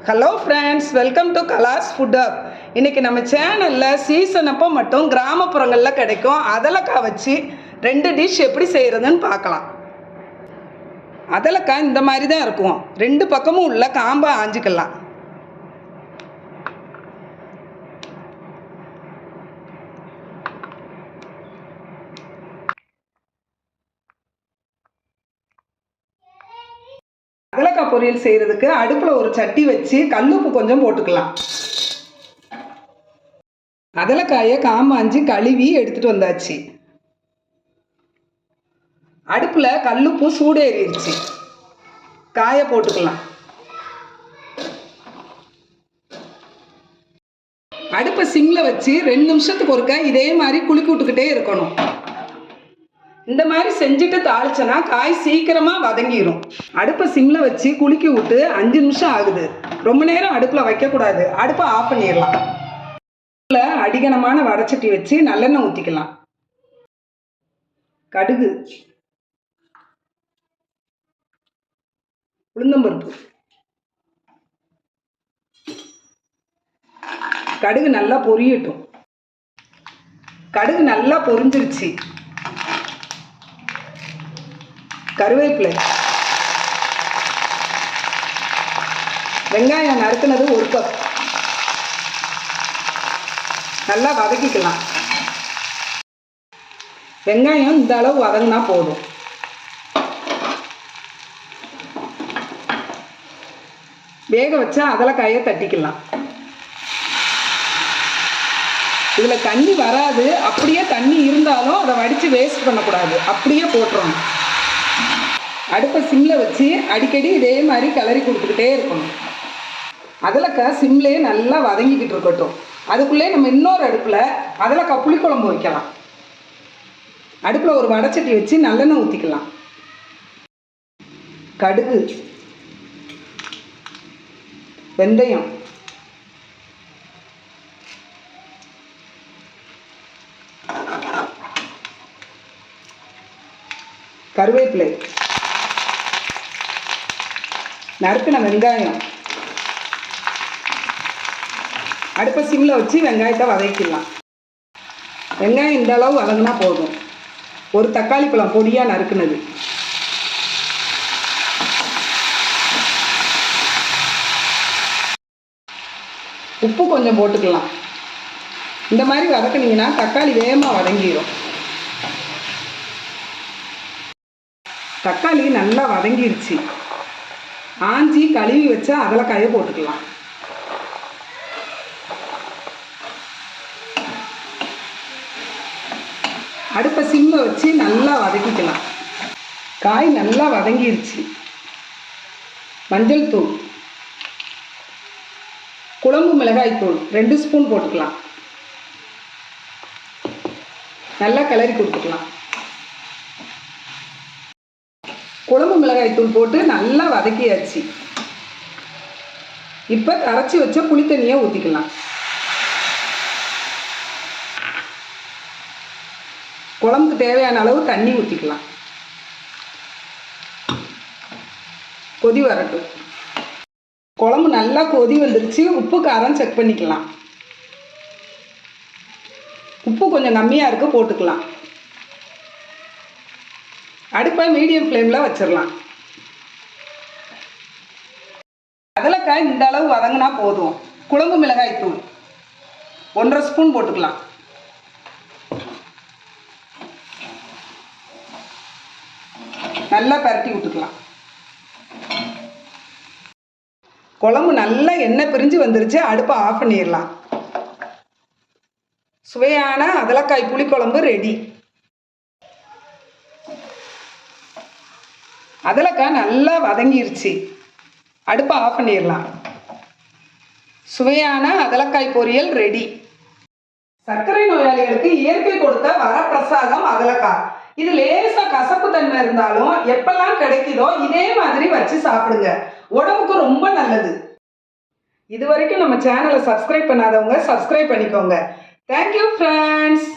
Hello friends, welcome to Kalas food hub. இன்றைக்கி நம்ம சேனலில் சீசன் அப்போ மட்டும் கிராமப்புறங்களில் கிடைக்கும் அதலக்காய் வச்சு 2 டிஷ் எப்படி செய்கிறதுன்னு பார்க்கலாம். அதலக்காய் இந்த மாதிரி தான் இருக்கும். 2 பக்கமும் உள்ள காம்பை ஆஞ்சிக்கலாம். அதலக்காய் பொரியல் செய்கிறதுக்கு அடுப்பில் ஒரு சட்டி வச்சு கல்லுப்பு கொஞ்சம் போட்டுக்கலாம். அதலக்காயை காம்பாஞ்சி கழுவி எடுத்துகிட்டு வந்தாச்சு. அடுப்பில் கல்லுப்பு சூடேறிடுச்சு. காயை போட்டுக்கலாம். அடுப்பை சிம்மில் வச்சு 2 நிமிஷத்துக்கு ஒருக்க இதே மாதிரி குலுக்கி விட்டுக்கிட்டே இருக்கணும். இந்த மாதிரி செஞ்சுட்டு தாளிச்சனா காய் சீக்கிரமாக வதங்கிடும். அடுப்பை சிம்மில் வச்சு குலுக்கி விட்டு 5 நிமிஷம் ஆகுது. ரொம்ப நேரம் அடுப்பில் வைக்கக்கூடாது. அடுப்பை ஆஃப் பண்ணிடலாம். அடிகனமான வடச்சட்டி வச்சு நல்லெண்ணெய் ஊற்றிக்கலாம். கடுகு, உளுந்தம்பருப்பு, கடுகு நல்லா பொரியட்டும். கடுகு நல்லா பொரிஞ்சிருச்சு. கருவேப்பிலை, வெங்காயம் நறுக்குனது 1 கப் நல்லா வதக்கிக்கலாம். வெங்காயம் இந்த அளவு வதங்கினா போதும். வேக வச்சா அதலக்காயை தட்டிக்கலாம். இதில் தண்ணி வராது. அப்படியே தண்ணி இருந்தாலும் அதை வடித்து வேஸ்ட் பண்ணக்கூடாது. அப்படியே போட்டுறணும். அடுப்பை சிம்மில் வச்சு அடிக்கடி இதே மாதிரி கிளறி கொடுத்துக்கிட்டே இருக்கணும். அதலக்காய் சிம்லேயே நல்லா வதங்கிக்கிட்டு இருக்கட்டும். அதுக்குள்ளே நம்ம இன்னொரு அடுப்பில் அதலக்காய் புளிக்குழம்பு வைக்கலாம். அடுப்பில் ஒரு வடச்சட்டி வச்சு நல்லெண்ணெய் ஊற்றிக்கலாம். கடுகு, வெந்தயம், கருவேப்பிலை, நறுக்கின வெங்காயம். அடுப்பை சிம்மில் வச்சு வெங்காயத்தை வதக்கிடலாம். வெங்காயம் இந்த அளவு வதங்கினா போதும். ஒரு தக்காளி பழம் பொடியாக நறுக்குனது, உப்பு கொஞ்சம் போட்டுக்கலாம். இந்த மாதிரி வதக்குனீங்கன்னா தக்காளி வேகமாக வதங்கிடும். தக்காளி நல்லா வதங்கிருச்சு. ஆஞ்சி கழுவி வச்சா அதலக்காயை போட்டுக்கலாம். அடுப்பை சிம்மில் வச்சு நல்லா வதக்கிக்கலாம். காய் நல்லா வதங்கிருச்சு. மஞ்சள் தூள், குழம்பு மிளகாய் தூள் 2 ஸ்பூன் போட்டுக்கலாம். நல்லா கிளறி கொடுத்துக்கலாம். குழம்பு மிளகாய் தூள் போட்டு நல்லா வதக்கியாச்சு. இப்போ கரைச்சி வச்ச புளித்தண்ணியை ஊற்றிக்கலாம். குழம்புக்கு தேவையான அளவு தண்ணி ஊற்றிக்கலாம். கொதி வரட்டும். குழம்பு நல்லா கொதி வந்துருச்சு. உப்பு காரம் செக் பண்ணிக்கலாம். உப்பு கொஞ்சம் கம்மியாக இருக்கு, போட்டுக்கலாம். அடுப்பை மீடியம் ஃப்ளேமில் வச்சிடலாம். அதலக்காய் இந்த அளவு வதங்கினா போதும். குழம்பு மிளகாய் தூள் 1.5 ஸ்பூன் போட்டுக்கலாம். நல்லா பரட்டி விட்டுக்கலாம். குழம்பு நல்லா எண்ணெய் பிரிஞ்சு வந்துருச்சு. அடுப்பை ஆஃப் பண்ணிடலாம். சுவையான அதலக்காய் புளிக்குழம்பு ரெடி. அதலக்காய் நல்லா வதங்கிருச்சு. அடுப்பை ஆஃப் பண்ணிடலாம். சுவையான அதலக்காய் பொரியல் ரெடி. சர்க்கரை நோயாளிகளுக்கு இயற்கை கொடுத்த வரப்பிரசாதம் அதலக்காய். இது லேசாக கசப்பு தன்மை இருந்தாலும் எப்பெல்லாம் கிடைக்குதோ இதே மாதிரி வச்சு சாப்பிடுங்க. உடம்புக்கு ரொம்ப நல்லது. இது வரைக்கும் நம்ம சேனலை சப்ஸ்கிரைப் பண்ணாதவங்க சப்ஸ்கிரைப் பண்ணிக்கோங்க. Thank you friends.